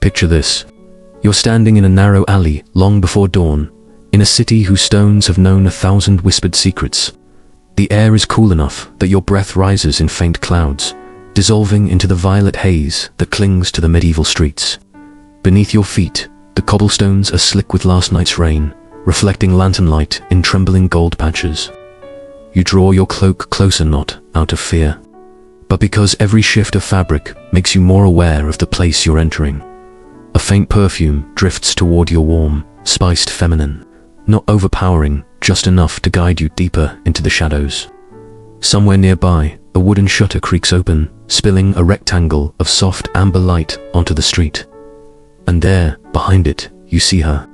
Picture this. You're standing in a narrow alley long before dawn, in a city whose stones have known 1,000 whispered secrets. The air is cool enough that your breath rises in faint clouds, dissolving into the violet haze that clings to the medieval streets. Beneath your feet, the cobblestones are slick with last night's rain, reflecting lantern light in trembling gold patches. You draw your cloak closer, not out of fear, but because every shift of fabric makes you more aware of the place you're entering. A faint perfume drifts toward your warm, spiced feminine, not overpowering, just enough to guide you deeper into the shadows. Somewhere nearby, a wooden shutter creaks open, spilling a rectangle of soft amber light onto the street. And there, behind it, you see her.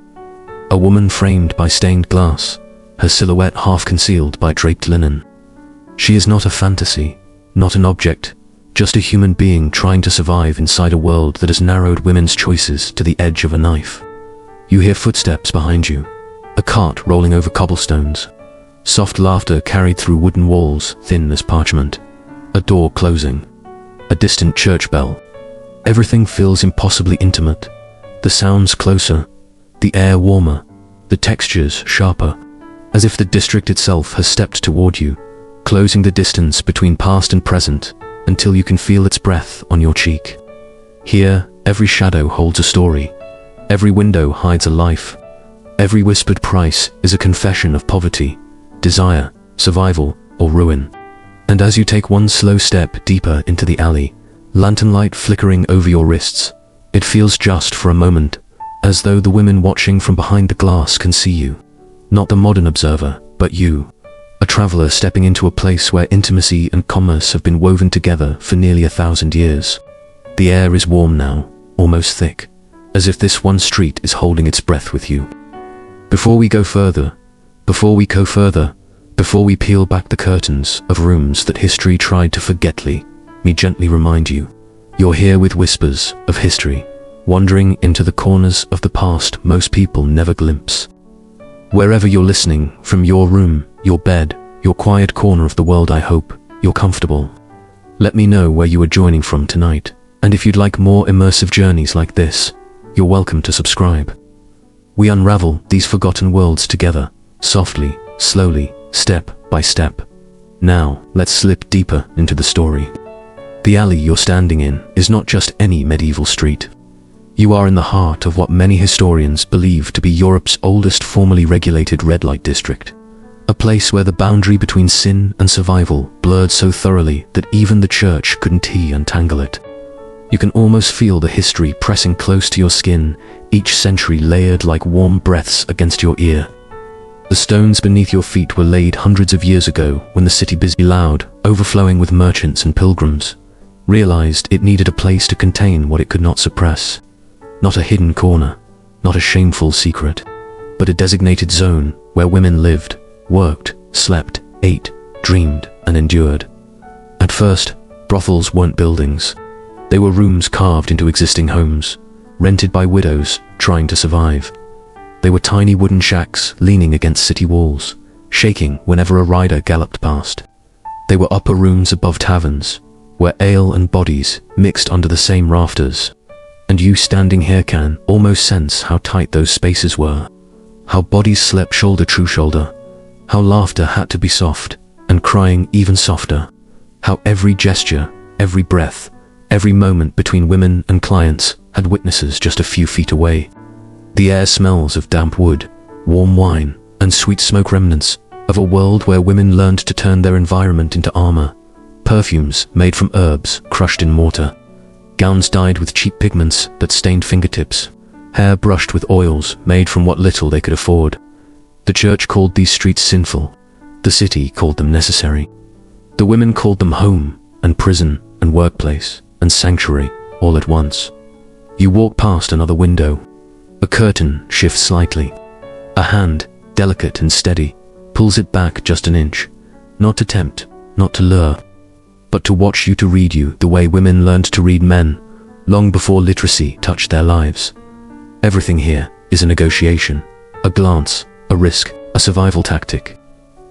A woman framed by stained glass, her silhouette half concealed by draped linen. She is not a fantasy, not an object, just a human being trying to survive inside a world that has narrowed women's choices to the edge of a knife. You hear footsteps behind you, a cart rolling over cobblestones, soft laughter carried through wooden walls thin as parchment, a door closing, a distant church bell. Everything feels impossibly intimate, the sounds closer, the air warmer, the textures sharper, as if the district itself has stepped toward you, closing the distance between past and present until you can feel its breath on your cheek. Here, every shadow holds a story, every window hides a life, every whispered price is a confession of poverty, desire, survival, or ruin. And as you take one slow step deeper into the alley, lantern light flickering over your wrists, it feels just for a moment, as though the women watching from behind the glass can see you. Not the modern observer, but you, a traveler stepping into a place where intimacy and commerce have been woven together for nearly 1,000 years. The air is warm now, almost thick, as if this one street is holding its breath with you. Before we go further, before we peel back the curtains of rooms that history tried to forget, let me gently remind you, you're here with whispers of history, wandering into the corners of the past most people never glimpse. Wherever you're listening, from your room, your bed, your quiet corner of the world, I hope you're comfortable. Let me know where you are joining from tonight, and if you'd like more immersive journeys like this, you're welcome to subscribe. We unravel these forgotten worlds together, softly, slowly, step by step. Now, let's slip deeper into the story. The alley you're standing in is not just any medieval street. You are in the heart of what many historians believe to be Europe's oldest formally regulated red light district. A place where the boundary between sin and survival blurred so thoroughly that even the church couldn't untangle it. You can almost feel the history pressing close to your skin, each century layered like warm breaths against your ear. The stones beneath your feet were laid hundreds of years ago when the city, busy, loud, overflowing with merchants and pilgrims, realized it needed a place to contain what it could not suppress. Not a hidden corner, not a shameful secret, but a designated zone where women lived, worked, slept, ate, dreamed, and endured. At first, brothels weren't buildings. They were rooms carved into existing homes, rented by widows trying to survive. They were tiny wooden shacks leaning against city walls, shaking whenever a rider galloped past. They were upper rooms above taverns, where ale and bodies mixed under the same rafters. And you standing here can almost sense how tight those spaces were, how bodies slept shoulder to shoulder, how laughter had to be soft, and crying even softer, how every gesture, every breath, every moment between women and clients had witnesses just a few feet away. The air smells of damp wood, warm wine, and sweet smoke, remnants of a world where women learned to turn their environment into armor, perfumes made from herbs crushed in mortar, gowns dyed with cheap pigments that stained fingertips, hair brushed with oils made from what little they could afford. The church called these streets sinful, the city called them necessary. The women called them home and prison and workplace and sanctuary all at once. You walk past another window. A curtain shifts slightly. A hand, delicate and steady, pulls it back just an inch, not to tempt, not to lure, but to watch you, to read you the way women learned to read men, long before literacy touched their lives. Everything here is a negotiation, a glance, a risk, a survival tactic.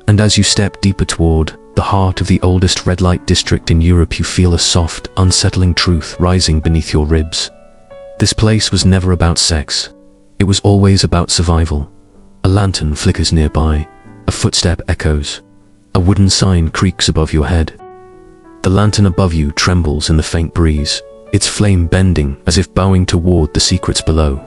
And as you step deeper toward the heart of the oldest red light district in Europe, you feel a soft, unsettling truth rising beneath your ribs. This place was never about sex. It was always about survival. A lantern flickers nearby, a footstep echoes, a wooden sign creaks above your head. The lantern above you trembles in the faint breeze, its flame bending as if bowing toward the secrets below.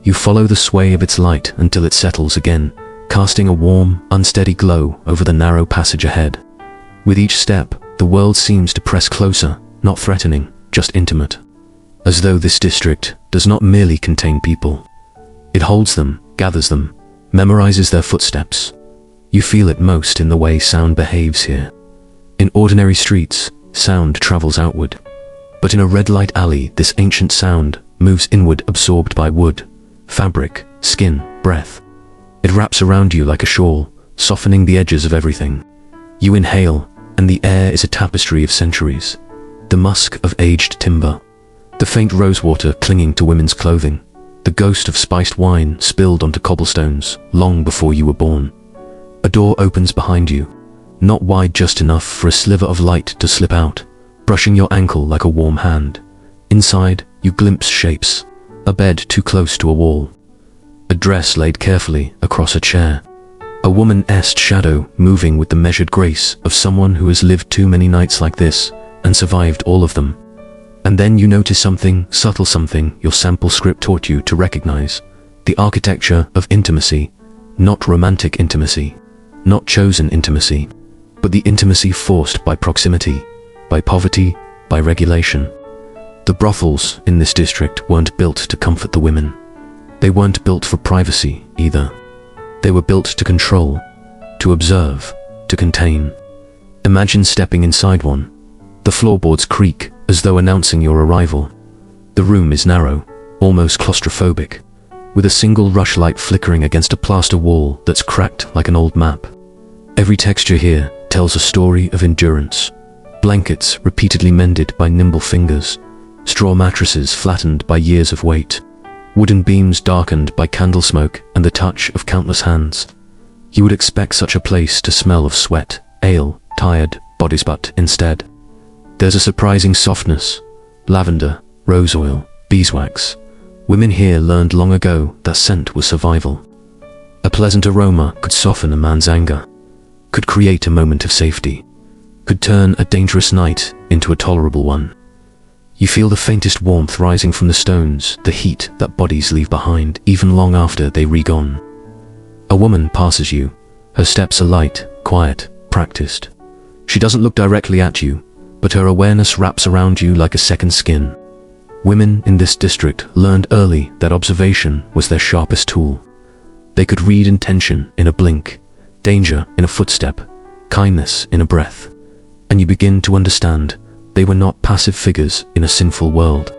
You follow the sway of its light until it settles again, casting a warm, unsteady glow over the narrow passage ahead. With each step, the world seems to press closer, not threatening, just intimate. As though this district does not merely contain people. It holds them, gathers them, memorizes their footsteps. You feel it most in the way sound behaves here. In ordinary streets, sound travels outward. But in a red light alley, this ancient sound moves inward, absorbed by wood, fabric, skin, breath. It wraps around you like a shawl, softening the edges of everything. You inhale, and the air is a tapestry of centuries. The musk of aged timber, the faint rosewater clinging to women's clothing, the ghost of spiced wine spilled onto cobblestones long before you were born. A door opens behind you, not wide just enough for a sliver of light to slip out, brushing your ankle like a warm hand. Inside, you glimpse shapes, a bed too close to a wall, a dress laid carefully across a chair, a woman-esque shadow moving with the measured grace of someone who has lived too many nights like this and survived all of them. And then you notice something, subtle something your sample script taught you to recognize. The architecture of intimacy, not romantic intimacy, not chosen intimacy, but the intimacy forced by proximity, by poverty, by regulation. The brothels in this district weren't built to comfort the women. They weren't built for privacy either. They were built to control, to observe, to contain. Imagine stepping inside one. The floorboards creak as though announcing your arrival. The room is narrow, almost claustrophobic, with a single rushlight flickering against a plaster wall that's cracked like an old map. Every texture here tells a story of endurance. Blankets repeatedly mended by nimble fingers, straw mattresses flattened by years of weight, wooden beams darkened by candle smoke and the touch of countless hands. You would expect such a place to smell of sweat, ale, tired bodies, but instead, there's a surprising softness. Lavender, rose oil, beeswax. Women here learned long ago that scent was survival. A pleasant aroma could soften a man's anger, could create a moment of safety, could turn a dangerous night into a tolerable one. You feel the faintest warmth rising from the stones, the heat that bodies leave behind even long after they re-gone. A woman passes you. Her steps are light, quiet, practiced. She doesn't look directly at you, but her awareness wraps around you like a second skin. Women in this district learned early that observation was their sharpest tool. They could read intention in a blink, danger in a footstep, kindness in a breath. And you begin to understand they were not passive figures in a sinful world.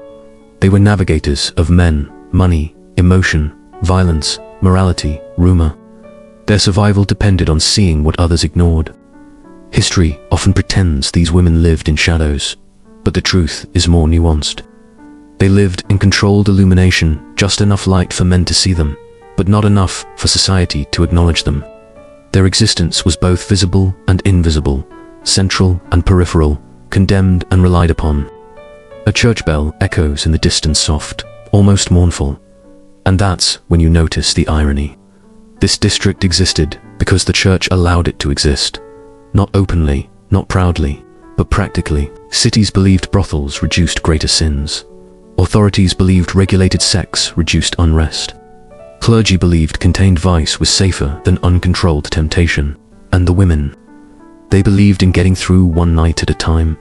They were navigators of men, money, emotion, violence, morality, rumor. Their survival depended on seeing what others ignored. History often pretends these women lived in shadows, but the truth is more nuanced. They lived in controlled illumination, just enough light for men to see them, but not enough for society to acknowledge them. Their existence was both visible and invisible, central and peripheral, condemned and relied upon. A church bell echoes in the distance, soft, almost mournful. And that's when you notice the irony. This district existed because the church allowed it to exist. Not openly, not proudly, but practically. Cities believed brothels reduced greater sins. Authorities believed regulated sex reduced unrest. Clergy believed contained vice was safer than uncontrolled temptation. And the women, they believed in getting through one night at a time.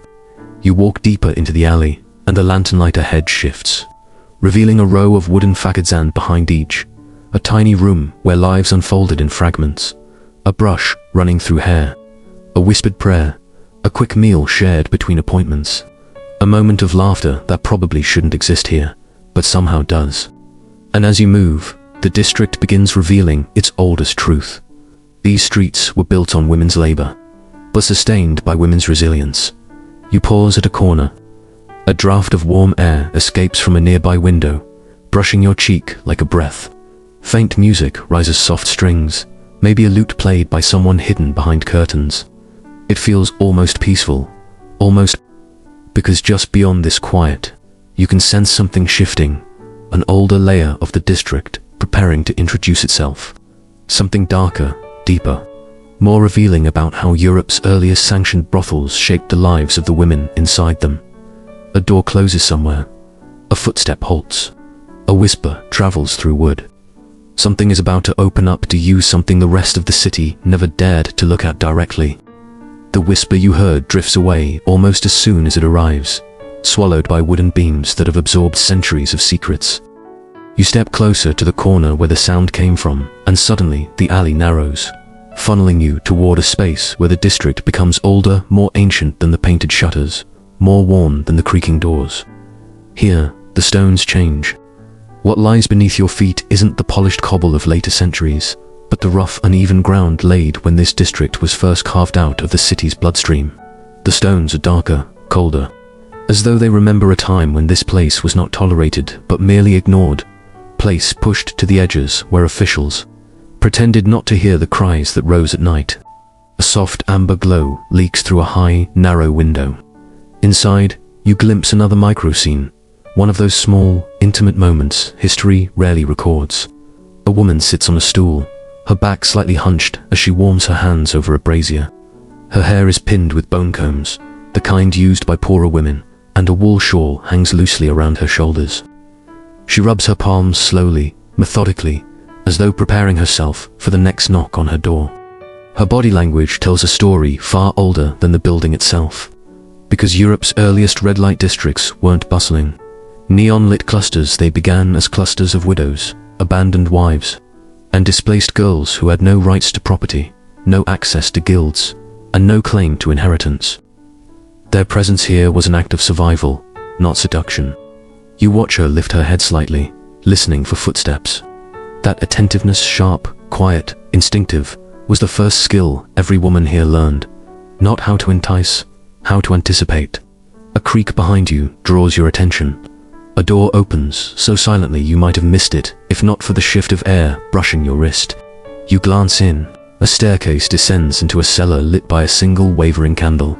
You walk deeper into the alley, and the lantern light ahead shifts, revealing a row of wooden facades, and behind each, a tiny room where lives unfolded in fragments. A brush running through hair, a whispered prayer, a quick meal shared between appointments, a moment of laughter that probably shouldn't exist here, but somehow does. And as you move, the district begins revealing its oldest truth. These streets were built on women's labor, but sustained by women's resilience. You pause at a corner. A draft of warm air escapes from a nearby window, brushing your cheek like a breath. Faint music rises, soft strings, maybe a lute played by someone hidden behind curtains. It feels almost peaceful, almost, because just beyond this quiet, you can sense something shifting, an older layer of the district preparing to introduce itself. Something darker, deeper, more revealing about how Europe's earliest sanctioned brothels shaped the lives of the women inside them. A door closes somewhere. A footstep halts. A whisper travels through wood. Something is about to open up to you, something the rest of the city never dared to look at directly. The whisper you heard drifts away almost as soon as it arrives, swallowed by wooden beams that have absorbed centuries of secrets. You step closer to the corner where the sound came from, and suddenly the alley narrows, funneling you toward a space where the district becomes older, more ancient than the painted shutters, more worn than the creaking doors. Here, the stones change. What lies beneath your feet isn't the polished cobble of later centuries, but the rough, uneven ground laid when this district was first carved out of the city's bloodstream. The stones are darker, colder, as though they remember a time when this place was not tolerated but merely ignored, place pushed to the edges where officials pretended not to hear the cries that rose at night. A soft amber glow leaks through a high, narrow window. Inside, you glimpse another micro-scene, one of those small, intimate moments history rarely records. A woman sits on a stool, her back slightly hunched as she warms her hands over a brazier. Her hair is pinned with bone combs, the kind used by poorer women, and a wool shawl hangs loosely around her shoulders. She rubs her palms slowly, methodically, as though preparing herself for the next knock on her door. Her body language tells a story far older than the building itself. Because Europe's earliest red light districts weren't bustling, neon-lit clusters, they began as clusters of widows, abandoned wives, and displaced girls who had no rights to property, no access to guilds, and no claim to inheritance. Their presence here was an act of survival, not seduction. You watch her lift her head slightly, listening for footsteps. That attentiveness, sharp, quiet, instinctive, was the first skill every woman here learned. Not how to entice, how to anticipate. A creak behind you draws your attention. A door opens so silently you might have missed it if not for the shift of air brushing your wrist. You glance in. A staircase descends into a cellar lit by a single wavering candle.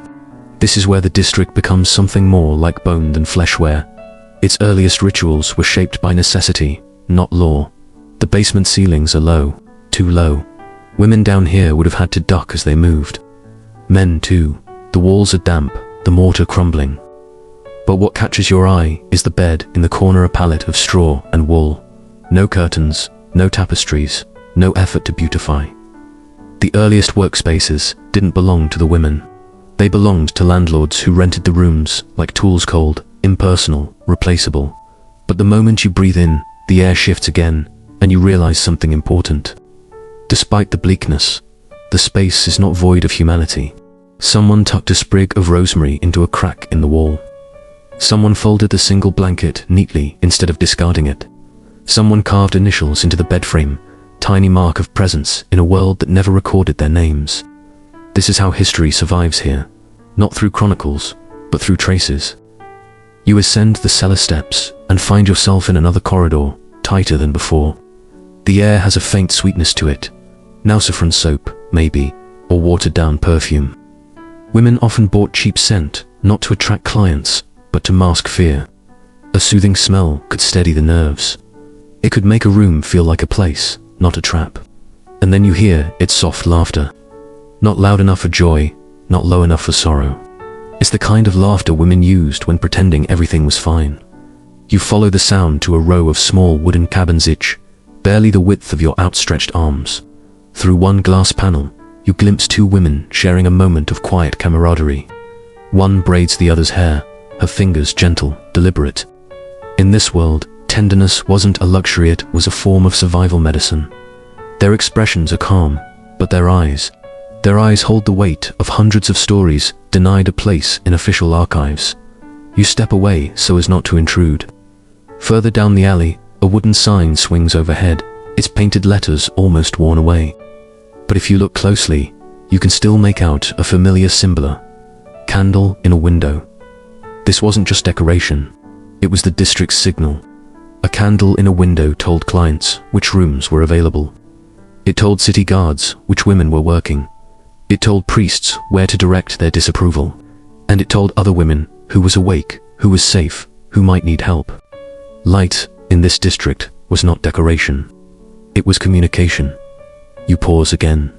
This is where the district becomes something more like bone than fleshware. Its earliest rituals were shaped by necessity, not law. The basement ceilings are low, too low. Women down here would have had to duck as they moved. Men too. The walls are damp, the mortar crumbling. But what catches your eye is the bed in the corner, a pallet of straw and wool. No curtains, no tapestries, no effort to beautify. The earliest workspaces didn't belong to the women. They belonged to landlords who rented the rooms like tools, cold, impersonal, replaceable. But the moment you breathe in, the air shifts again, and you realize something important. Despite the bleakness, the space is not void of humanity. Someone tucked a sprig of rosemary into a crack in the wall. Someone folded the single blanket neatly instead of discarding it. Someone carved initials into the bed frame, tiny mark of presence in a world that never recorded their names. This is how history survives here, not through chronicles, but through traces. You ascend the cellar steps and find yourself in another corridor, tighter than before. The air has a faint sweetness to it, now saffron soap, maybe, or watered-down perfume. Women often bought cheap scent, not to attract clients, but to mask fear. A soothing smell could steady the nerves. It could make a room feel like a place, not a trap. And then you hear its soft laughter. Not loud enough for joy, not low enough for sorrow. It's the kind of laughter women used when pretending everything was fine. You follow the sound to a row of small wooden cabins each, barely the width of your outstretched arms. Through one glass panel, you glimpse two women sharing a moment of quiet camaraderie. One braids the other's hair, her fingers gentle, deliberate. In this world, tenderness wasn't a luxury, it was a form of survival medicine. Their expressions are calm, but their eyes hold the weight of hundreds of stories denied a place in official archives. You step away so as not to intrude. Further down the alley, a wooden sign swings overhead, its painted letters almost worn away. But if you look closely, you can still make out a familiar symbol. Candle in a window. This wasn't just decoration, it was the district's signal. A candle in a window told clients which rooms were available. It told city guards which women were working. It told priests where to direct their disapproval. And it told other women who was awake, who was safe, who might need help. Light, in this district was not decoration. It was communication. You pause again.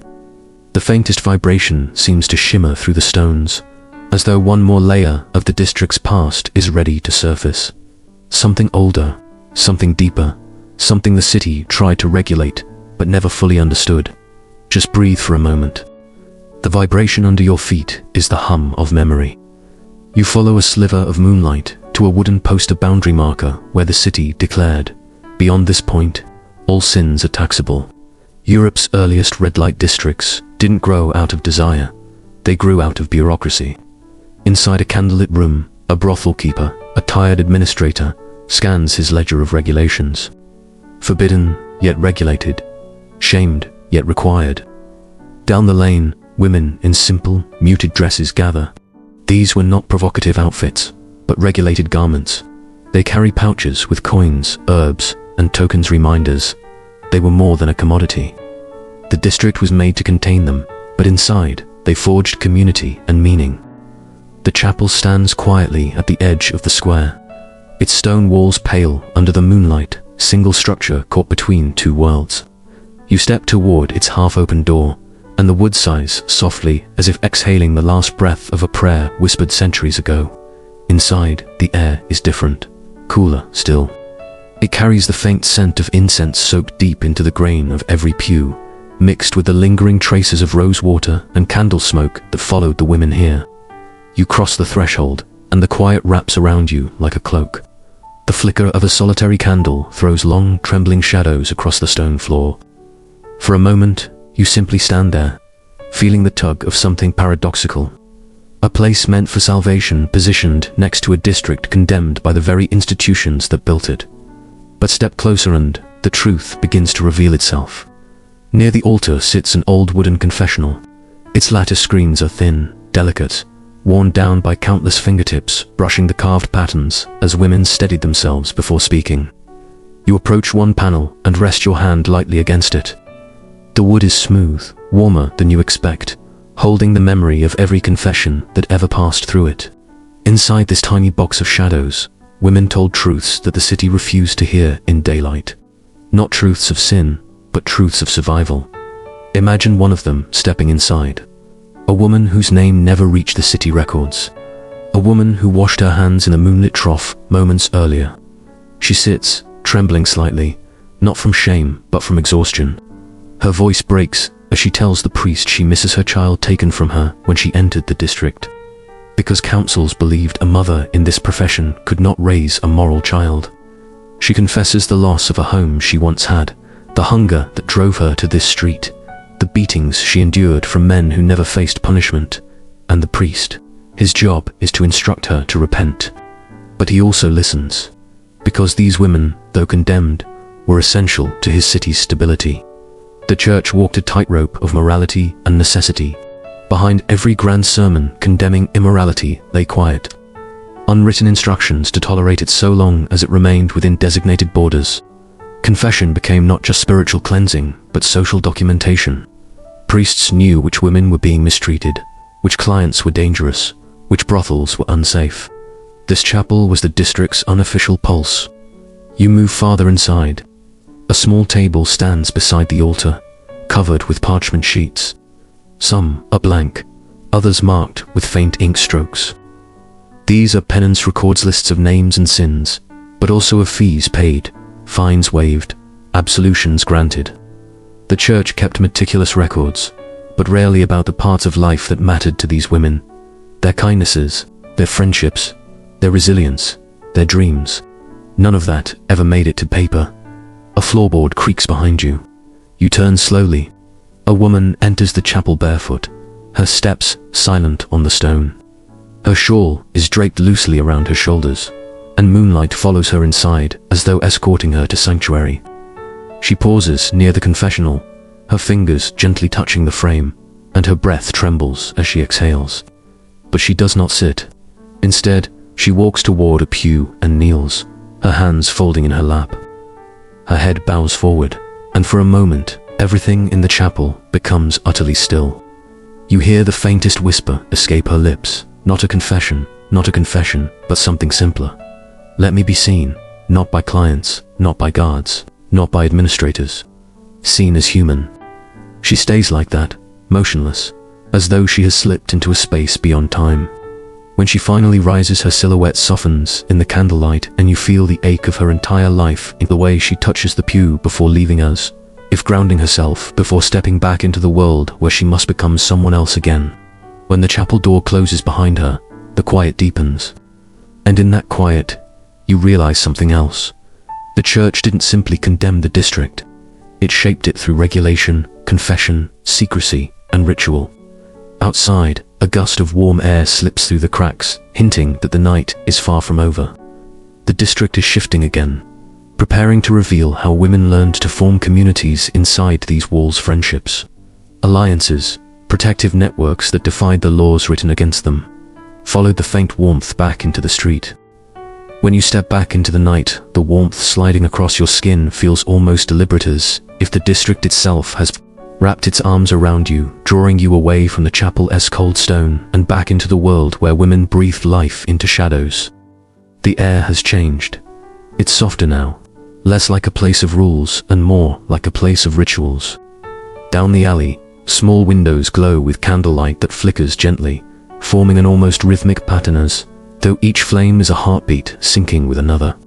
The faintest vibration seems to shimmer through the stones, as though one more layer of the district's past is ready to surface. Something older, something deeper, something the city tried to regulate but never fully understood. Just breathe for a moment. The vibration under your feet is the hum of memory. You follow a sliver of moonlight to a wooden poster boundary marker where the city declared, "Beyond this point, all sins are taxable." Europe's earliest red light districts didn't grow out of desire, they grew out of bureaucracy. Inside a candlelit room, a brothel keeper, a tired administrator, scans his ledger of regulations. Forbidden, yet regulated. Shamed, yet required. Down the lane, women in simple, muted dresses gather. These were not provocative outfits, but regulated garments. They carry pouches with coins, herbs, and tokens reminders. They were more than a commodity. The district was made to contain them, but inside, they forged community and meaning. The chapel stands quietly at the edge of the square. Its stone walls pale under the moonlight, single structure caught between two worlds. You step toward its half-open door, and the wood sighs softly as if exhaling the last breath of a prayer whispered centuries ago. Inside, the air is different, cooler still. It carries the faint scent of incense soaked deep into the grain of every pew, mixed with the lingering traces of rose water and candle smoke that followed the women here. You cross the threshold, and the quiet wraps around you like a cloak. The flicker of a solitary candle throws long, trembling shadows across the stone floor. For a moment, you simply stand there, feeling the tug of something paradoxical. A place meant for salvation positioned next to a district condemned by the very institutions that built it. But step closer and the truth begins to reveal itself. Near the altar sits an old wooden confessional. Its lattice screens are thin, delicate, worn down by countless fingertips brushing the carved patterns as women steadied themselves before speaking. You approach one panel and rest your hand lightly against it. The wood is smooth, warmer than you expect, holding the memory of every confession that ever passed through it. Inside this tiny box of shadows, women told truths that the city refused to hear in daylight. Not truths of sin, but truths of survival. Imagine one of them stepping inside. A woman whose name never reached the city records. A woman who washed her hands in a moonlit trough moments earlier. She sits, trembling slightly, not from shame, but from exhaustion. Her voice breaks as she tells the priest she misses her child taken from her when she entered the district. Because councils believed a mother in this profession could not raise a moral child. She confesses the loss of a home she once had, the hunger that drove her to this street, the beatings she endured from men who never faced punishment, and the priest. His job is to instruct her to repent. But he also listens, because these women, though condemned, were essential to his city's stability. The church walked a tightrope of morality and necessity. Behind every grand sermon condemning immorality lay quiet, unwritten instructions to tolerate it so long as it remained within designated borders. Confession became not just spiritual cleansing, but social documentation. Priests knew which women were being mistreated, which clients were dangerous, which brothels were unsafe. This chapel was the district's unofficial pulse. You move farther inside. A small table stands beside the altar, covered with parchment sheets. Some are blank, others marked with faint ink strokes. These are penance records, lists of names and sins, but also of fees paid, fines waived, absolutions granted. The church kept meticulous records, but rarely about the parts of life that mattered to these women. Their kindnesses, their friendships, their resilience, their dreams. None of that ever made it to paper. A floorboard creaks behind you. You turn slowly. A woman enters the chapel barefoot, her steps silent on the stone. Her shawl is draped loosely around her shoulders, and moonlight follows her inside as though escorting her to sanctuary. She pauses near the confessional, her fingers gently touching the frame, and her breath trembles as she exhales. But she does not sit. Instead, she walks toward a pew and kneels, her hands folding in her lap. Her head bows forward, and for a moment, everything in the chapel becomes utterly still. You hear the faintest whisper escape her lips, not a confession, but something simpler. Let me be seen, not by clients, not by guards, not by administrators. Seen as human. She stays like that, motionless, as though she has slipped into a space beyond time. When she finally rises, her silhouette softens in the candlelight, and you feel the ache of her entire life in the way she touches the pew before leaving us, if grounding herself before stepping back into the world where she must become someone else again. When the chapel door closes behind her, the quiet deepens. And in that quiet, you realize something else. The church didn't simply condemn the district. It shaped it through regulation, confession, secrecy, and ritual. Outside, a gust of warm air slips through the cracks, hinting that the night is far from over. The district is shifting again, preparing to reveal how women learned to form communities inside these walls, friendships, alliances, protective networks that defied the laws written against them, followed the faint warmth back into the street. When you step back into the night, the warmth sliding across your skin feels almost deliberate, as if the district itself has wrapped its arms around you, drawing you away from the chapel's cold stone and back into the world where women breathed life into shadows. The air has changed. It's softer now, less like a place of rules and more like a place of rituals. Down the alley, small windows glow with candlelight that flickers gently, forming an almost rhythmic pattern as though each flame is a heartbeat syncing with another.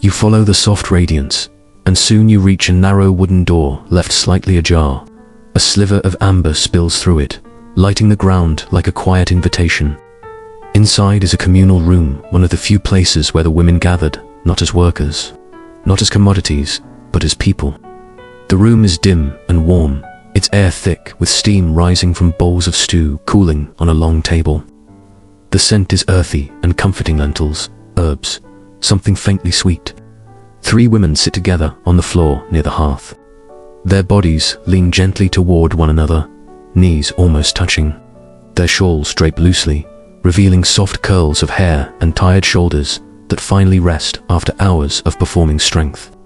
You follow the soft radiance, and soon you reach a narrow wooden door left slightly ajar. A sliver of amber spills through it, lighting the ground like a quiet invitation. Inside is a communal room, one of the few places where the women gathered, not as workers, not as commodities, but as people. The room is dim and warm, its air thick with steam rising from bowls of stew cooling on a long table. The scent is earthy and comforting: lentils, herbs, something faintly sweet. 3 women sit together on the floor near the hearth. Their bodies lean gently toward one another, knees almost touching. Their shawls drape loosely, revealing soft curls of hair and tired shoulders that finally rest after hours of performing strength.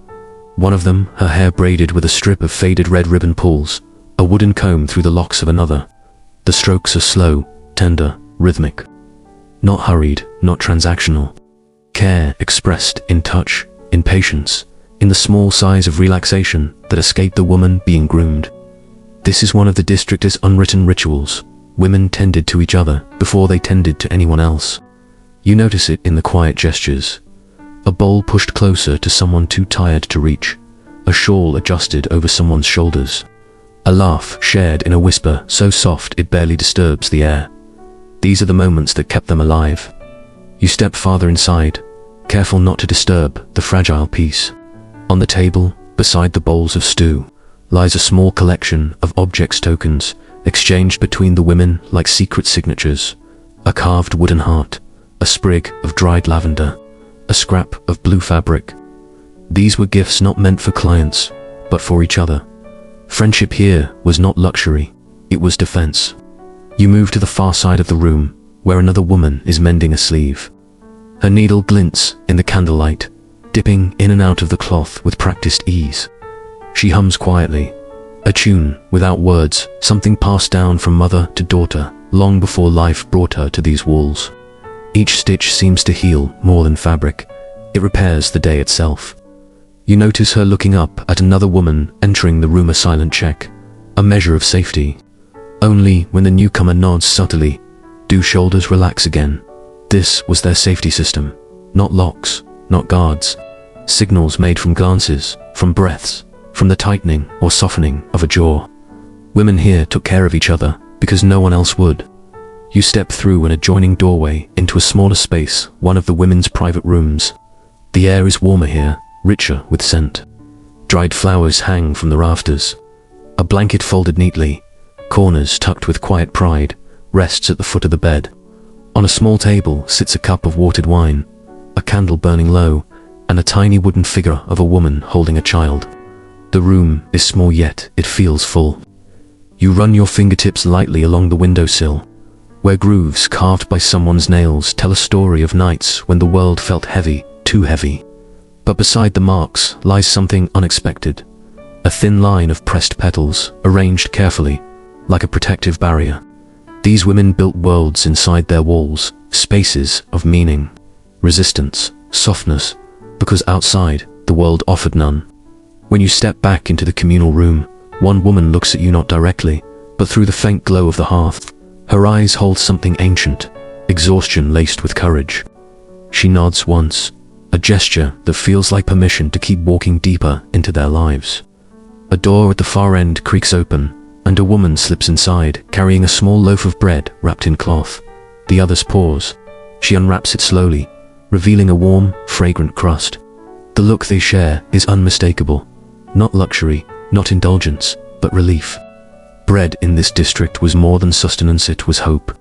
One of them, her hair braided with a strip of faded red ribbon, pulls a wooden comb through the locks of another. The strokes are slow, tender, rhythmic. Not hurried, not transactional. Care expressed in touch, in patience, in the small sighs of relaxation that escape the woman being groomed. This is one of the district's unwritten rituals. Women tended to each other before they tended to anyone else. You notice it in the quiet gestures. A bowl pushed closer to someone too tired to reach. A shawl adjusted over someone's shoulders. A laugh shared in a whisper so soft it barely disturbs the air. These are the moments that kept them alive. You step farther inside, careful not to disturb the fragile peace. On the table, beside the bowls of stew, lies a small collection of objects, tokens, exchanged between the women like secret signatures. A carved wooden heart, a sprig of dried lavender, a scrap of blue fabric. These were gifts not meant for clients, but for each other. Friendship here was not luxury, it was defense. You move to the far side of the room, where another woman is mending a sleeve. Her needle glints in the candlelight, dipping in and out of the cloth with practiced ease. She hums quietly, a tune without words, something passed down from mother to daughter, long before life brought her to these walls. Each stitch seems to heal more than fabric. It repairs the day itself. You notice her looking up at another woman entering the room, a silent check, a measure of safety. Only when the newcomer nods subtly, do shoulders relax again. This was their safety system. Not locks, not guards. Signals made from glances, from breaths, from the tightening or softening of a jaw. Women here took care of each other because no one else would. You step through an adjoining doorway into a smaller space, one of the women's private rooms. The air is warmer here, richer with scent. Dried flowers hang from the rafters. A blanket folded neatly, corners tucked with quiet pride, rests at the foot of the bed. On a small table sits a cup of watered wine, a candle burning low, and a tiny wooden figure of a woman holding a child. The room is small, yet it feels full. You run your fingertips lightly along the windowsill, where grooves carved by someone's nails tell a story of nights when the world felt heavy, too heavy. But beside the marks lies something unexpected. A thin line of pressed petals, arranged carefully, like a protective barrier. These women built worlds inside their walls, spaces of meaning, resistance, softness, because outside, the world offered none. When you step back into the communal room, one woman looks at you not directly, but through the faint glow of the hearth. Her eyes hold something ancient, exhaustion laced with courage. She nods once, a gesture that feels like permission to keep walking deeper into their lives. A door at the far end creaks open, and a woman slips inside, carrying a small loaf of bread wrapped in cloth. The others pause. She unwraps it slowly, revealing a warm, fragrant crust. The look they share is unmistakable. Not luxury, not indulgence, but relief. Bread in this district was more than sustenance, it was hope.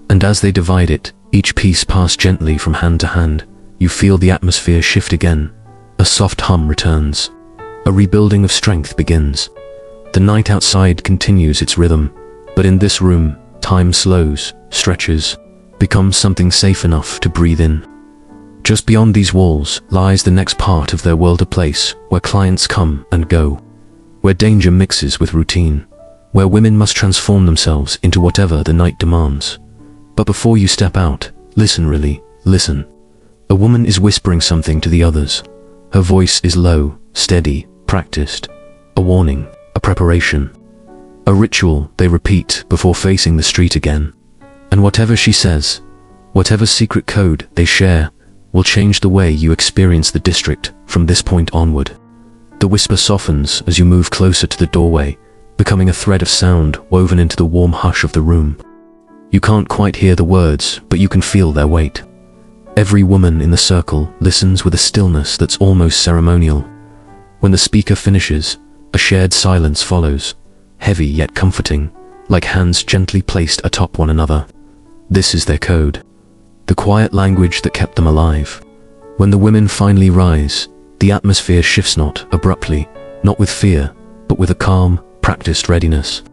And as they divide it, each piece passed gently from hand to hand, you feel the atmosphere shift again. A soft hum returns. A rebuilding of strength begins. The night outside continues its rhythm, but in this room, time slows, stretches, becomes something safe enough to breathe in. Just beyond these walls lies the next part of their world, a place where clients come and go, where danger mixes with routine, where women must transform themselves into whatever the night demands. But before you step out, listen, really, listen. A woman is whispering something to the others. Her voice is low, steady, practiced. A warning, a preparation. A ritual they repeat before facing the street again. And whatever she says, whatever secret code they share, will change the way you experience the district from this point onward. The whisper softens as you move closer to the doorway, becoming a thread of sound woven into the warm hush of the room. You can't quite hear the words, but you can feel their weight. Every woman in the circle listens with a stillness that's almost ceremonial. When the speaker finishes, a shared silence follows, heavy yet comforting, like hands gently placed atop one another. This is their code, the quiet language that kept them alive. When the women finally rise, the atmosphere shifts, not abruptly, not with fear, but with a calm, practiced readiness.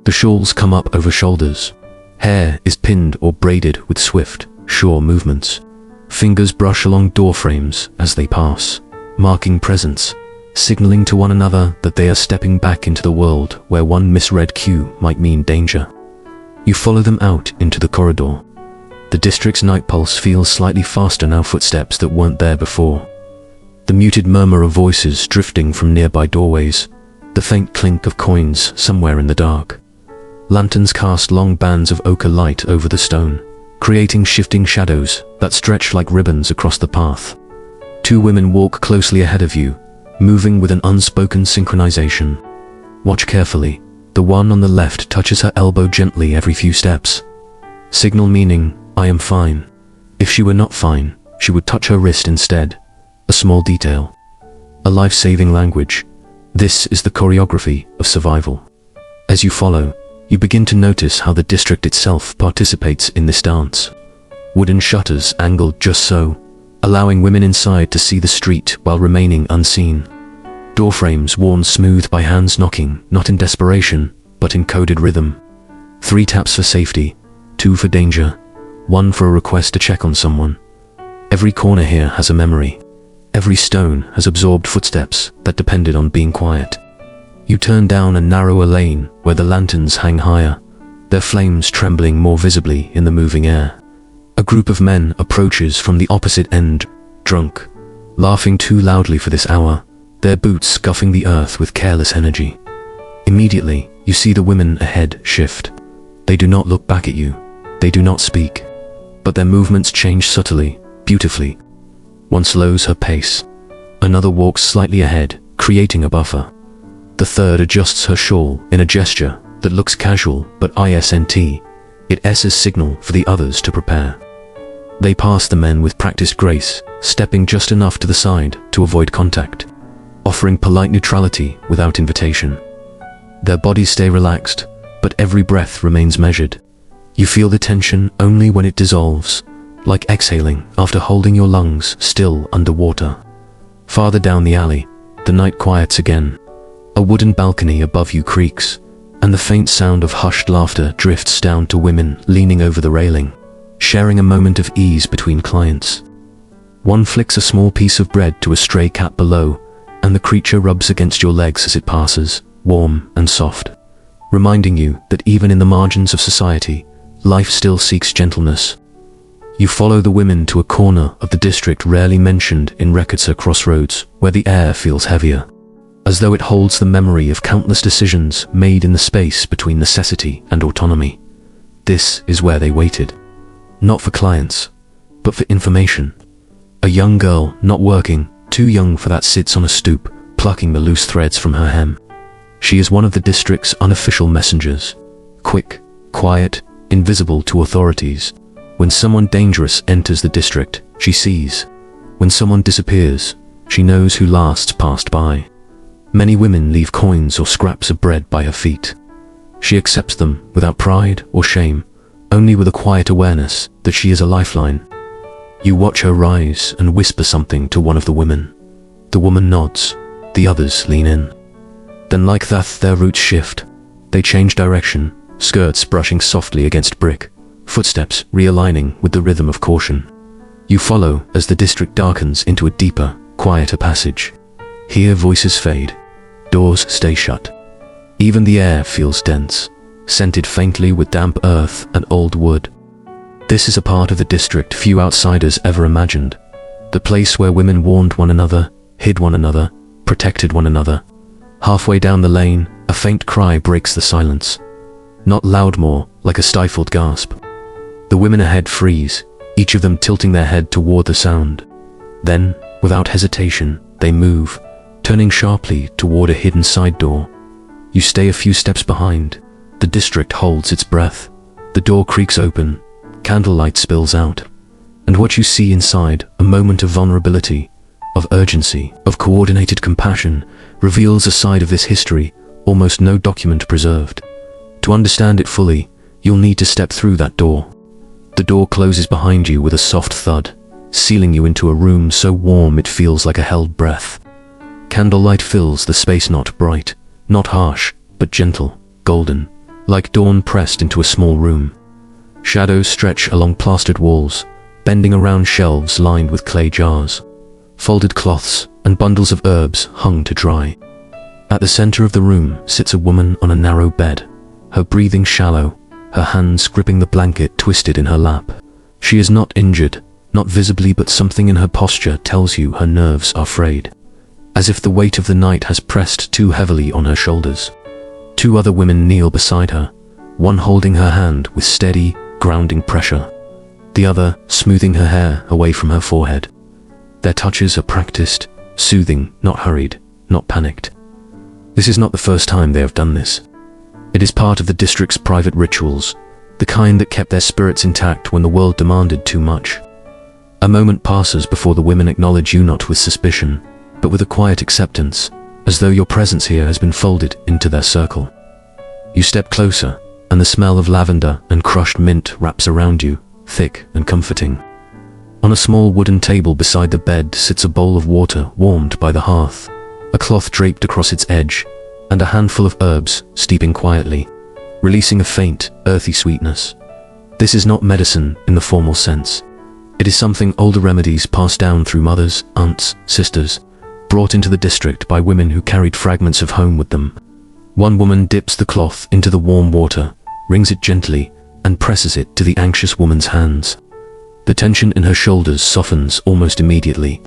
The shawls come up over shoulders. Hair is pinned or braided with swift, sure movements. Fingers brush along door frames as they pass, marking presence, signaling to one another that they are stepping back into the world where one misread cue might mean danger. You follow them out into the corridor. The district's night pulse feels slightly faster now, footsteps that weren't there before. The muted murmur of voices drifting from nearby doorways, the faint clink of coins somewhere in the dark. Lanterns cast long bands of ochre light over the stone, creating shifting shadows that stretch like ribbons across the path. Two women walk closely ahead of you, moving with an unspoken synchronization. Watch carefully. The one on the left touches her elbow gently every few steps. Signal meaning, I am fine. If she were not fine, she would touch her wrist instead. A small detail. A life-saving language. This is the choreography of survival. As you follow, you begin to notice how the district itself participates in this dance. Wooden shutters angled just so, allowing women inside to see the street while remaining unseen. Door frames worn smooth by hands knocking, not in desperation, but in coded rhythm. 3 taps for safety, 2 for danger, 1 for a request to check on someone. Every corner here has a memory. Every stone has absorbed footsteps that depended on being quiet. You turn down a narrower lane where the lanterns hang higher, their flames trembling more visibly in the moving air. A group of men approaches from the opposite end, drunk, laughing too loudly for this hour, their boots scuffing the earth with careless energy. Immediately, you see the women ahead shift. They do not look back at you. They do not speak. But their movements change subtly, beautifully. One slows her pace. Another walks slightly ahead, creating a buffer. The third adjusts her shawl in a gesture that looks casual but isn't. It is a signal for the others to prepare. They pass the men with practiced grace, stepping just enough to the side to avoid contact, offering polite neutrality without invitation. Their bodies stay relaxed, but every breath remains measured. You feel the tension only when it dissolves, like exhaling after holding your lungs still underwater. Farther down the alley, the night quiets again. A wooden balcony above you creaks, and the faint sound of hushed laughter drifts down to women leaning over the railing, sharing a moment of ease between clients. One flicks a small piece of bread to a stray cat below, and the creature rubs against your legs as it passes, warm and soft, reminding you that even in the margins of society, life still seeks gentleness. You follow the women to a corner of the district rarely mentioned in records, a crossroads where the air feels heavier, as though it holds the memory of countless decisions made in the space between necessity and autonomy. This is where they waited, not for clients, but for information. A young girl, not working, too young for that, sits on a stoop, plucking the loose threads from her hem. She is one of the district's unofficial messengers, quick, quiet, invisible to authorities. When someone dangerous enters the district, she sees. When someone disappears, she knows who last passed by. Many women leave coins or scraps of bread by her feet. She accepts them without pride or shame, only with a quiet awareness that she is a lifeline. You watch her rise and whisper something to one of the women. The woman nods, the others lean in. Then like that, their roots shift. They change direction, skirts brushing softly against brick, footsteps realigning with the rhythm of caution. You follow as the district darkens into a deeper, quieter passage. Here voices fade, doors stay shut. Even the air feels dense, scented faintly with damp earth and old wood. This is a part of the district few outsiders ever imagined. The place where women warned one another, hid one another, protected one another. Halfway down the lane, a faint cry breaks the silence. Not loud, more like a stifled gasp. The women ahead freeze, each of them tilting their head toward the sound. Then, without hesitation, they move, turning sharply toward a hidden side door. You stay a few steps behind. The district holds its breath. The door creaks open, candlelight spills out. And what you see inside, a moment of vulnerability, of urgency, of coordinated compassion, reveals a side of this history almost no document preserved. To understand it fully, you'll need to step through that door. The door closes behind you with a soft thud, sealing you into a room so warm it feels like a held breath. Candlelight fills the space, not bright, not harsh, but gentle, golden, like dawn pressed into a small room. Shadows stretch along plastered walls, bending around shelves lined with clay jars. Folded cloths and bundles of herbs hung to dry. At the center of the room sits a woman on a narrow bed, her breathing shallow, her hands gripping the blanket twisted in her lap. She is not injured, not visibly, but something in her posture tells you her nerves are frayed, as if the weight of the night has pressed too heavily on her shoulders. Two other women kneel beside her, one holding her hand with steady, grounding pressure, the other smoothing her hair away from her forehead. Their touches are practiced, soothing, not hurried, not panicked. This is not the first time they have done this. It is part of the district's private rituals, the kind that kept their spirits intact when the world demanded too much. A moment passes before the women acknowledge you, not with suspicion, but with a quiet acceptance, as though your presence here has been folded into their circle. You step closer, and the smell of lavender and crushed mint wraps around you, thick and comforting. On a small wooden table beside the bed sits a bowl of water warmed by the hearth, a cloth draped across its edge, and a handful of herbs steeping quietly, releasing a faint, earthy sweetness. This is not medicine in the formal sense. It is something older remedies passed down through mothers, aunts, sisters, brought into the district by women who carried fragments of home with them. One woman dips the cloth into the warm water, wrings it gently, and presses it to the anxious woman's hands. The tension in her shoulders softens almost immediately.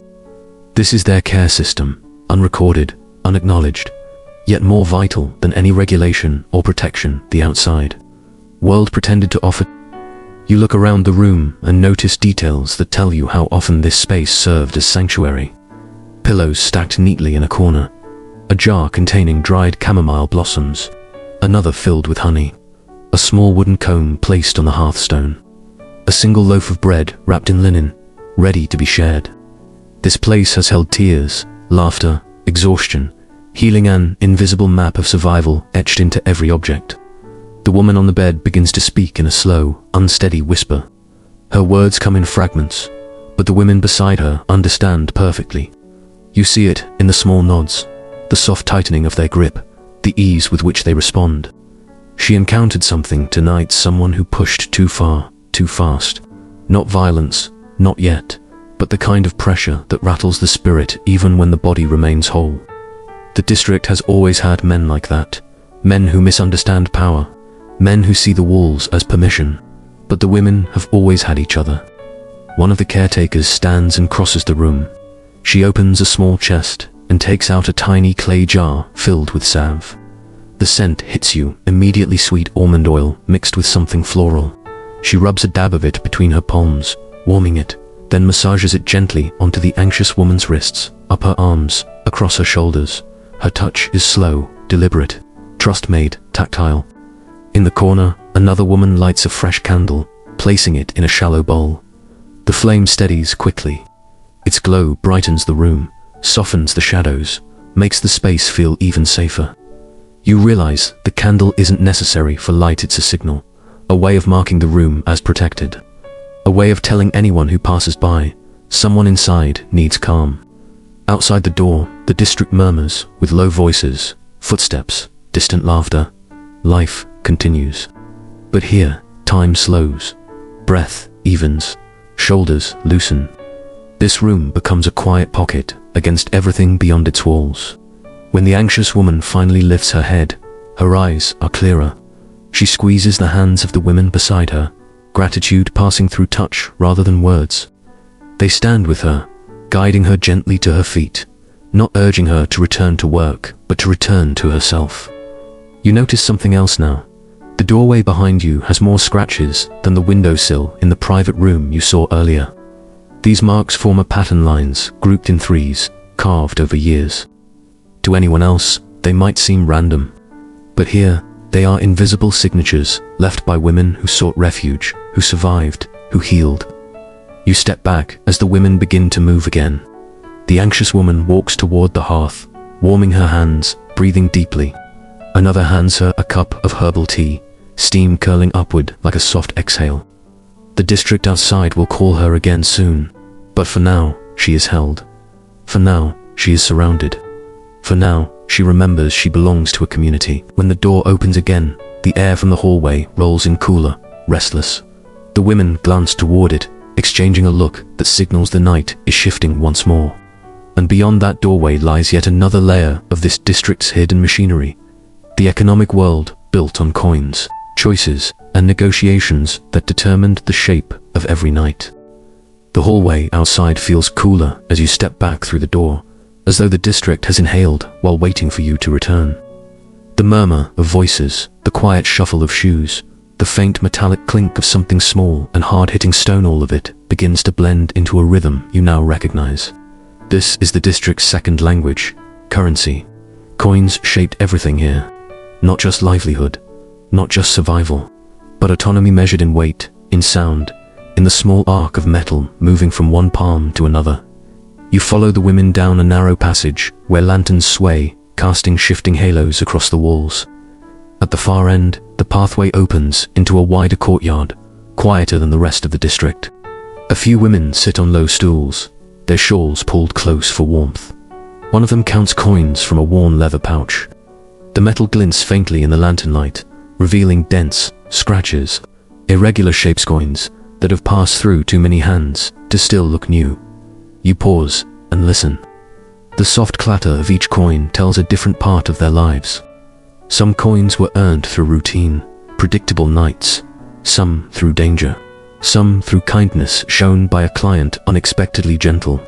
This is their care system, unrecorded, unacknowledged, yet more vital than any regulation or protection the outside world pretended to offer. You look around the room and notice details that tell you how often this space served as sanctuary. Pillows stacked neatly in a corner, a jar containing dried chamomile blossoms, another filled with honey, a small wooden comb placed on the hearthstone, a single loaf of bread wrapped in linen, ready to be shared. This place has held tears, laughter, exhaustion, healing, an invisible map of survival etched into every object. The woman on the bed begins to speak in a slow, unsteady whisper. Her words come in fragments, but the women beside her understand perfectly. You see it in the small nods, the soft tightening of their grip, the ease with which they respond. She encountered something tonight, someone who pushed too far, too fast. Not violence, not yet, but the kind of pressure that rattles the spirit even when the body remains whole. The district has always had men like that, men who misunderstand power, men who see the walls as permission, but the women have always had each other. one of the caretakers stands and crosses the room. She opens a small chest and takes out a tiny clay jar filled with salve. The scent hits you, immediately sweet almond oil mixed with something floral. She rubs a dab of it between her palms, warming it, then massages it gently onto the anxious woman's wrists, up her arms, across her shoulders. Her touch is slow, deliberate, trust-made, tactile. In the corner, another woman lights a fresh candle, placing it in a shallow bowl. The flame steadies quickly. Its glow brightens the room, softens the shadows, makes the space feel even safer. You realize the candle isn't necessary for light, it's a signal, a way of marking the room as protected, a way of telling anyone who passes by, someone inside needs calm. Outside the door, the district murmurs with low voices, footsteps, distant laughter. Life continues. But here, time slows. Breath evens. Shoulders loosen. This room becomes a quiet pocket against everything beyond its walls. When the anxious woman finally lifts her head, her eyes are clearer. She squeezes the hands of the women beside her, gratitude passing through touch rather than words. They stand with her, guiding her gently to her feet, not urging her to return to work, but to return to herself. You notice something else now. The doorway behind you has more scratches than the windowsill in the private room you saw earlier. These marks form a pattern, lines grouped in threes, carved over years. To anyone else, they might seem random. But here, they are invisible signatures left by women who sought refuge, who survived, who healed. You step back as the women begin to move again. The anxious woman walks toward the hearth, warming her hands, breathing deeply. Another hands her a cup of herbal tea, steam curling upward like a soft exhale. The district outside will call her again soon, but for now, she is held. For now, she is surrounded. For now, she remembers she belongs to a community. When the door opens again, the air from the hallway rolls in cooler, restless. The women glance toward it, exchanging a look that signals the night is shifting once more. And beyond that doorway lies yet another layer of this district's hidden machinery. The economic world built on coins, choices, and negotiations that determined the shape of every night. The hallway outside feels cooler as you step back through the door, as though the district has inhaled while waiting for you to return. The murmur of voices, the quiet shuffle of shoes, the faint metallic clink of something small and hard-hitting stone, all of it begins to blend into a rhythm you now recognize. This is the district's second language, currency. Coins shaped everything here. Not just livelihood, not just survival, but autonomy measured in weight, in sound, in the small arc of metal moving from one palm to another. You follow the women down a narrow passage where lanterns sway, casting shifting halos across the walls. At the far end, the pathway opens into a wider courtyard, quieter than the rest of the district. A few women sit on low stools, their shawls pulled close for warmth. One of them counts coins from a worn leather pouch. The metal glints faintly in the lantern light, revealing dents, scratches, irregular shapes, coins that have passed through too many hands to still look new. You pause and listen. The soft clatter of each coin tells a different part of their lives. Some coins were earned through routine, predictable nights, some through danger, some through kindness shown by a client unexpectedly gentle,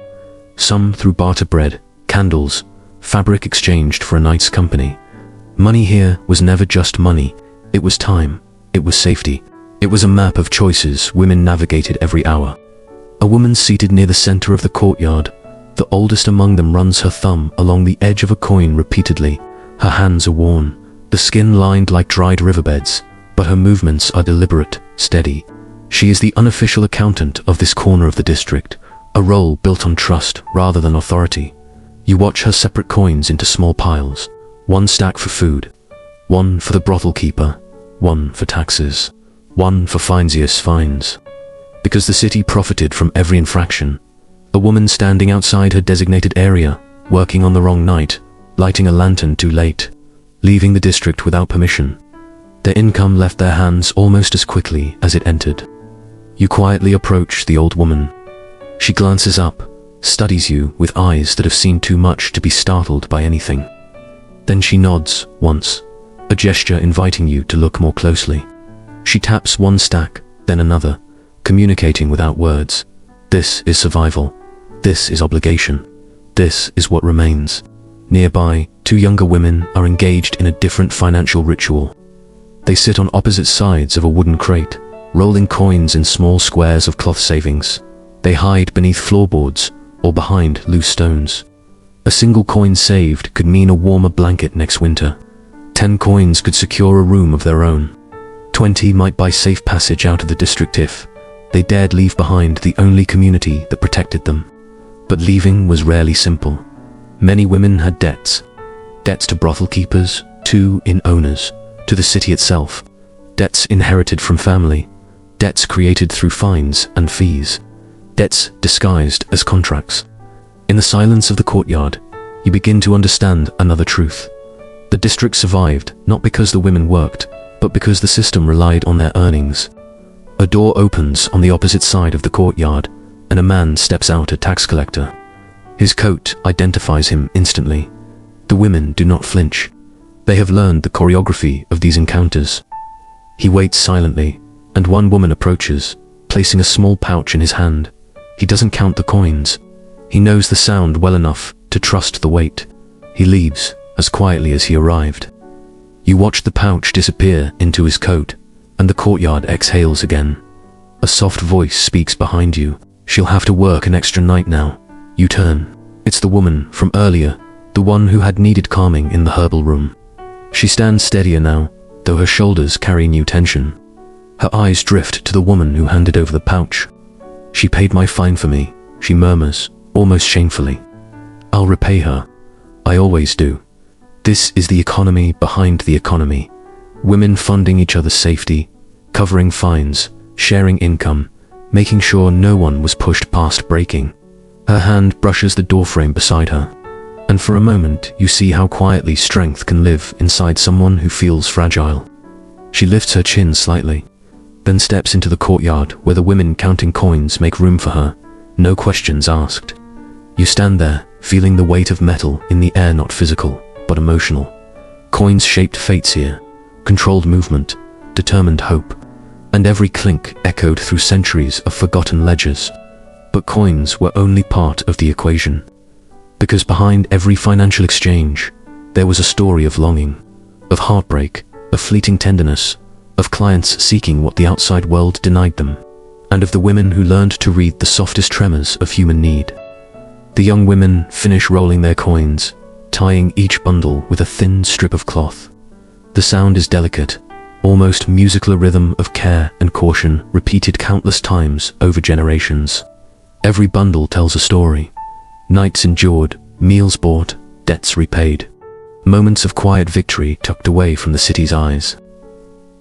some through barter bread, candles, fabric exchanged for a night's company. Money here was never just money, it was time, it was safety, it was a map of choices women navigated every hour. A woman seated near the center of the courtyard, the oldest among them, runs her thumb along the edge of a coin repeatedly. Her hands are worn, the skin lined like dried riverbeds, but her movements are deliberate, steady. She is the unofficial accountant of this corner of the district, a role built on trust rather than authority. You watch her separate coins into small piles, one stack for food, one for the brothel keeper, one for taxes, one for fines. Because the city profited from every infraction. A woman standing outside her designated area, working on the wrong night, lighting a lantern too late, leaving the district without permission. Their income left their hands almost as quickly as it entered. You quietly approach the old woman. She glances up, studies you with eyes that have seen too much to be startled by anything. Then she nods once, a gesture inviting you to look more closely. She taps one stack, then another, communicating without words. This is survival. This is obligation. This is what remains. Nearby, two younger women are engaged in a different financial ritual. They sit on opposite sides of a wooden crate, rolling coins in small squares of cloth savings. They hide beneath floorboards or behind loose stones. A single coin saved could mean a warmer blanket next winter. 10 coins could secure a room of their own. 20 might buy safe passage out of the district if they dared leave behind the only community that protected them. But leaving was rarely simple. Many women had debts. Debts to brothel keepers, to inn owners, to the city itself. Debts inherited from family. Debts created through fines and fees. Debts disguised as contracts. In the silence of the courtyard, you begin to understand another truth. The district survived not because the women worked, but because the system relied on their earnings. A door opens on the opposite side of the courtyard, and a man steps out, a tax collector. His coat identifies him instantly. The women do not flinch. They have learned the choreography of these encounters. He waits silently, and one woman approaches, placing a small pouch in his hand. He doesn't count the coins. He knows the sound well enough to trust the weight. He leaves as quietly as he arrived. You watch the pouch disappear into his coat, and the courtyard exhales again. A soft voice speaks behind you. She'll have to work an extra night now. You turn. It's the woman from earlier, the one who had needed calming in the herbal room. She stands steadier now, though her shoulders carry new tension. Her eyes drift to the woman who handed over the pouch. She paid my fine for me, she murmurs, almost shamefully. I'll repay her. I always do. This is the economy behind the economy. Women funding each other's safety, covering fines, sharing income, making sure no one was pushed past breaking. Her hand brushes the doorframe beside her, and for a moment you see how quietly strength can live inside someone who feels fragile. She lifts her chin slightly, then steps into the courtyard where the women counting coins make room for her, no questions asked. You stand there, feeling the weight of metal in the air, not physical, but emotional. Coins shaped fates here, controlled movement, determined hope, and every clink echoed through centuries of forgotten ledgers. But coins were only part of the equation, because behind every financial exchange, there was a story of longing, of heartbreak, of fleeting tenderness, of clients seeking what the outside world denied them, and of the women who learned to read the softest tremors of human need. The young women finish rolling their coins, tying each bundle with a thin strip of cloth. The sound is delicate, almost musical, a rhythm of care and caution repeated countless times over generations. Every bundle tells a story. Nights endured, meals bought, debts repaid. Moments of quiet victory tucked away from the city's eyes.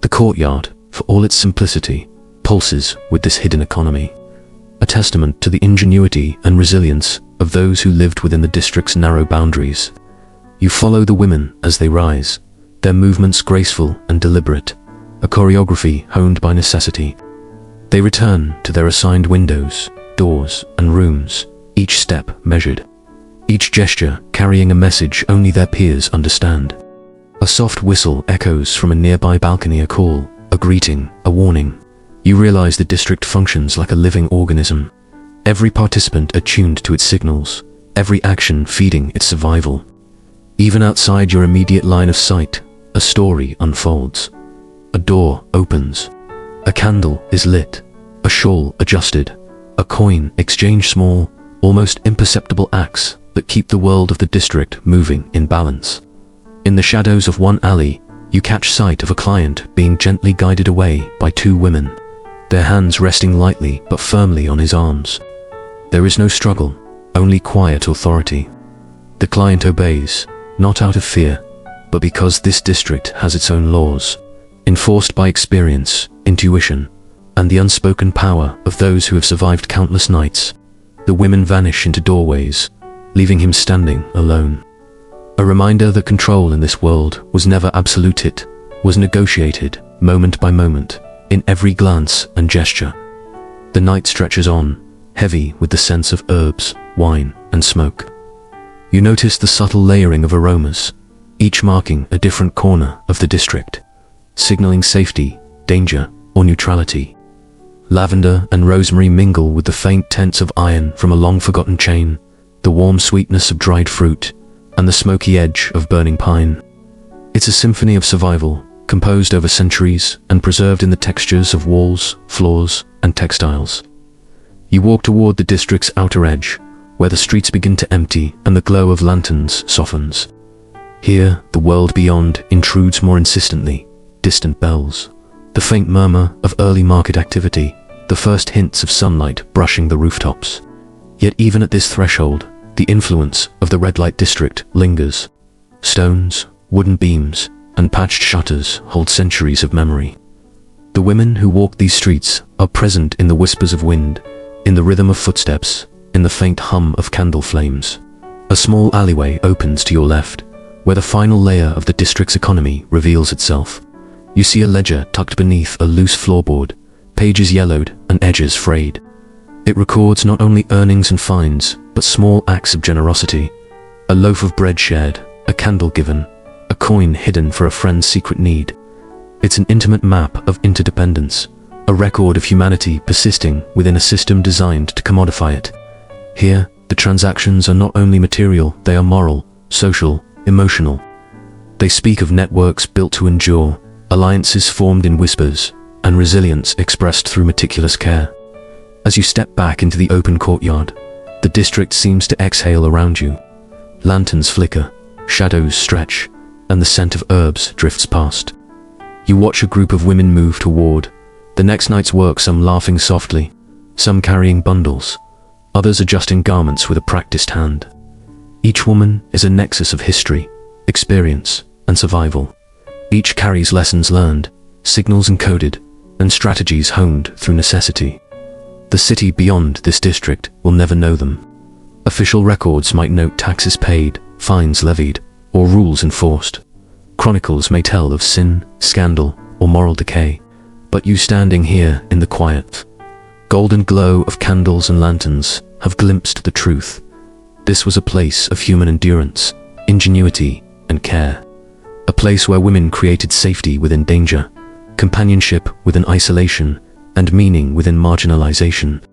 The courtyard, for all its simplicity, pulses with this hidden economy, a testament to the ingenuity and resilience of those who lived within the district's narrow boundaries. You follow the women as they rise, their movements graceful and deliberate, a choreography honed by necessity. They return to their assigned windows, doors, and rooms, each step measured, each gesture carrying a message only their peers understand. A soft whistle echoes from a nearby balcony, a call, a greeting, a warning. You realize the district functions like a living organism, every participant attuned to its signals, every action feeding its survival. Even outside your immediate line of sight, a story unfolds. A door opens. A candle is lit. A shawl adjusted. A coin exchanged, small, almost imperceptible acts that keep the world of the district moving in balance. In the shadows of one alley, you catch sight of a client being gently guided away by two women, their hands resting lightly but firmly on his arms. There is no struggle, only quiet authority. The client obeys, not out of fear, but because this district has its own laws, enforced by experience, intuition, and the unspoken power of those who have survived countless nights. The women vanish into doorways, leaving him standing alone. A reminder that control in this world was never absolute. It was negotiated, moment by moment, in every glance and gesture. The night stretches on, heavy with the sense of herbs, wine, and smoke. You notice the subtle layering of aromas, each marking a different corner of the district, signaling safety, danger, or neutrality. lavender and rosemary mingle with the faint tints of iron from a long-forgotten chain, the warm sweetness of dried fruit, and the smoky edge of burning pine. It's a symphony of survival, composed over centuries and preserved in the textures of walls, floors, and textiles. You walk toward the district's outer edge, where the streets begin to empty and the glow of lanterns softens. Here, the world beyond intrudes more insistently, distant bells, the faint murmur of early market activity, the first hints of sunlight brushing the rooftops. Yet even at this threshold, the influence of the red light district lingers. Stones, wooden beams, and patched shutters hold centuries of memory. The women who walk these streets are present in the whispers of wind, in the rhythm of footsteps, in the faint hum of candle flames. A small alleyway opens to your left, where the final layer of the district's economy reveals itself. You see a ledger tucked beneath a loose floorboard, pages yellowed and edges frayed. It records not only earnings and fines, but small acts of generosity. A loaf of bread shared, a candle given, a coin hidden for a friend's secret need. It's an intimate map of interdependence, a record of humanity persisting within a system designed to commodify it. Here, the transactions are not only material, they are moral, social, emotional. They speak of networks built to endure, alliances formed in whispers, and resilience expressed through meticulous care. As you step back into the open courtyard, the district seems to exhale around you. Lanterns flicker, shadows stretch, and the scent of herbs drifts past. You watch a group of women move toward the next night's work, some laughing softly, some carrying bundles, others adjusting garments with a practiced hand. Each woman is a nexus of history, experience, and survival. Each carries lessons learned, signals encoded, and strategies honed through necessity. The city beyond this district will never know them. Official records might note taxes paid, fines levied, or rules enforced. Chronicles may tell of sin, scandal, or moral decay. But you standing here in the quiet, golden glow of candles and lanterns have glimpsed the truth. This was a place of human endurance, ingenuity, and care. A place where women created safety within danger, companionship within isolation, and meaning within marginalization.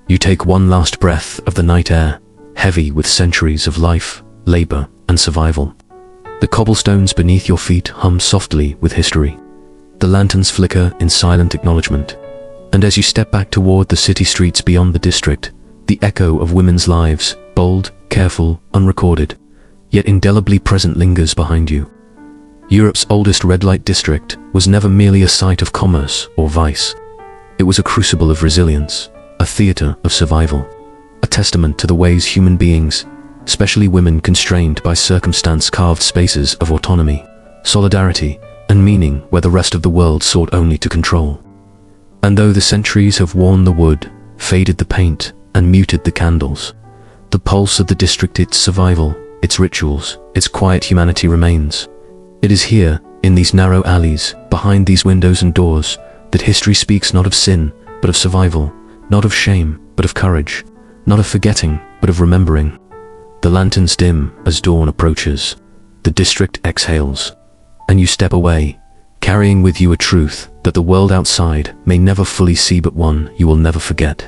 You take one last breath of the night air, heavy with centuries of life, labor, and survival. The cobblestones beneath your feet hum softly with history. The lanterns flicker in silent acknowledgement. And as you step back toward the city streets beyond the district, the echo of women's lives, bold, careful, unrecorded, yet indelibly present, lingers behind you. Europe's oldest red light district was never merely a site of commerce or vice. It was a crucible of resilience, a theater of survival, a testament to the ways human beings, especially women constrained by circumstance, carved spaces of autonomy, solidarity, and meaning where the rest of the world sought only to control. And though the centuries have worn the wood, faded the paint, and muted the candles, the pulse of the district, its survival, its rituals, its quiet humanity remains. It is here, in these narrow alleys, behind these windows and doors, that history speaks not of sin, but of survival, not of shame, but of courage, not of forgetting, but of remembering. The lanterns dim as dawn approaches. The district exhales, and you step away, carrying with you a truth that the world outside may never fully see, but one you will never forget.